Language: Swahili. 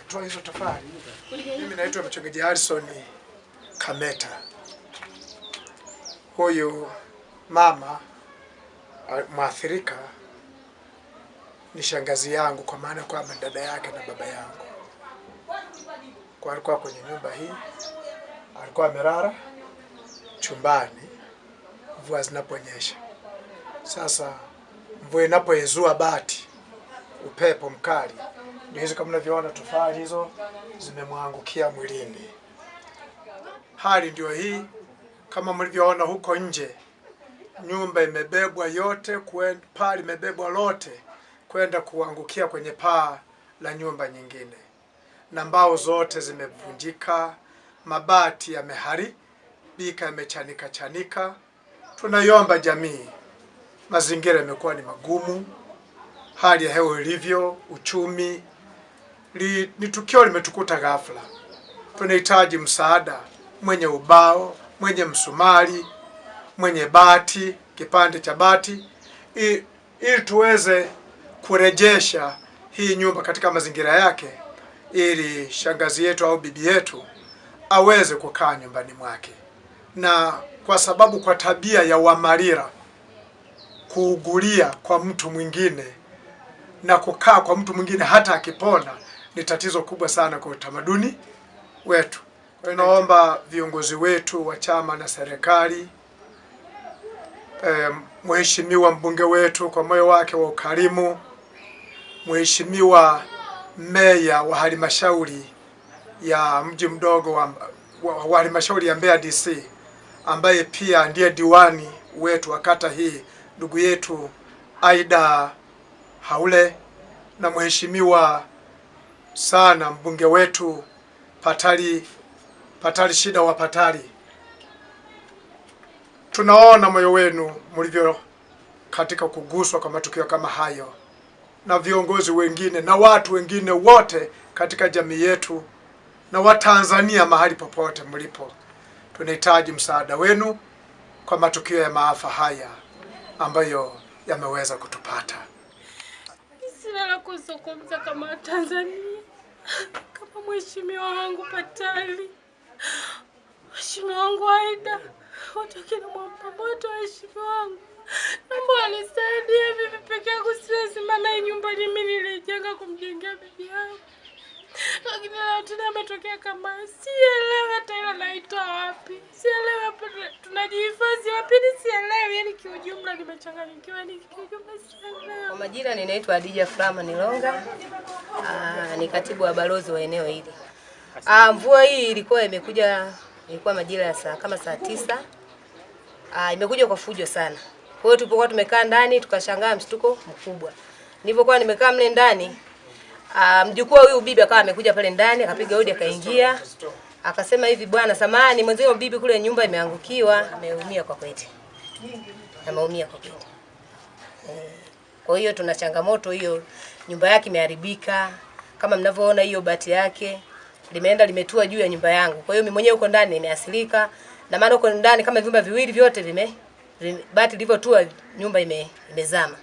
toa hizo tofali. Mimi naitwa Mchungaji Harrison Kameta. Huyu mama mwathirika ni shangazi yangu, kwa maana kwamba dada yake na baba yangu. Kwa alikuwa kwenye nyumba hii, alikuwa amelala chumbani mvua zinaponyesha. Sasa mvua inapoezua bati, upepo mkali, ndio hizo kama mnavyoona tofali hizo zimemwangukia mwilini. Hali ndio hii kama mlivyoona huko nje, nyumba imebebwa yote, paa limebebwa lote kwenda kuangukia kwenye paa la nyumba nyingine, na mbao zote zimevunjika, mabati yameharibika, yamechanika chanika. Tunaiomba jamii, mazingira yamekuwa ni magumu, hali ya hewa ilivyo, uchumi, ni tukio limetukuta ghafla. Tunahitaji msaada, mwenye ubao, mwenye msumari, mwenye bati, kipande cha bati, ili tuweze kurejesha hii nyumba katika mazingira yake, ili shangazi yetu au bibi yetu aweze kukaa nyumbani mwake. Na kwa sababu kwa tabia ya Wamarira kuugulia kwa mtu mwingine na kukaa kwa mtu mwingine hata akipona ni tatizo kubwa sana kwa utamaduni wetu. Kwa hiyo naomba viongozi wetu wa chama na serikali, mheshimiwa mbunge wetu kwa moyo wake wa ukarimu, mheshimiwa meya wa halmashauri ya mji mdogo wa halmashauri ya Mbeya DC, ambaye pia ndiye diwani wetu wa kata hii, ndugu yetu Aida Haule, na mheshimiwa sana mbunge wetu Patali Shida wa Patali. Tunaona moyo wenu mlivyo katika kuguswa kwa matukio kama hayo, na viongozi wengine na watu wengine wote katika jamii yetu na Watanzania mahali popote mlipo. Tunahitaji msaada wenu kwa matukio ya maafa haya ambayo yameweza kutupata. Sina la kuzungumza kama Tanzania, kama mheshimiwa wangu Patali, mheshimiwa wangu Aida, wote kina mwamba moto, mheshimiwa wangu, naomba unisaidie. Mimi peke yangu siwezi, maana hii nyumba mimi nilijenga kumjengea bibi yangu, lakini leo tena ametokea kama sielewi hata ila naitoa wapi, sielewi hapa tunajihifadhi wapi, sielewi, yani kiujumla nimechanganyikiwa, ni kiujumla sielewi. Kwa majina ninaitwa Adija Frama Nilonga, ni katibu wa balozi wa eneo hili. Mvua hii ilikuwa majira ya saa 9. Imekuja kwa fujo sana. Kwa hiyo tulipokuwa tumekaa ndani tukashangaa mshtuko mkubwa. Nilipokuwa nimekaa mle ndani, mjukuu huyu bibi akawa amekuja pale ndani, akapiga hodi, akaingia. Akasema hivi, bwana samahani, mwenzio bibi kule nyumba imeangukiwa, ameumia kwa kweli. Ameumia kwa kweli. Kwa hiyo tuna changamoto hiyo, nyumba yake imeharibika. Kama mnavyoona hiyo bati yake limeenda limetua juu ya nyumba yangu. Kwa hiyo mimi mwenyewe huko ndani nimeathirika. Na maana huko ndani kama vyumba viwili vyote bati lilivyotua nyumba imezama.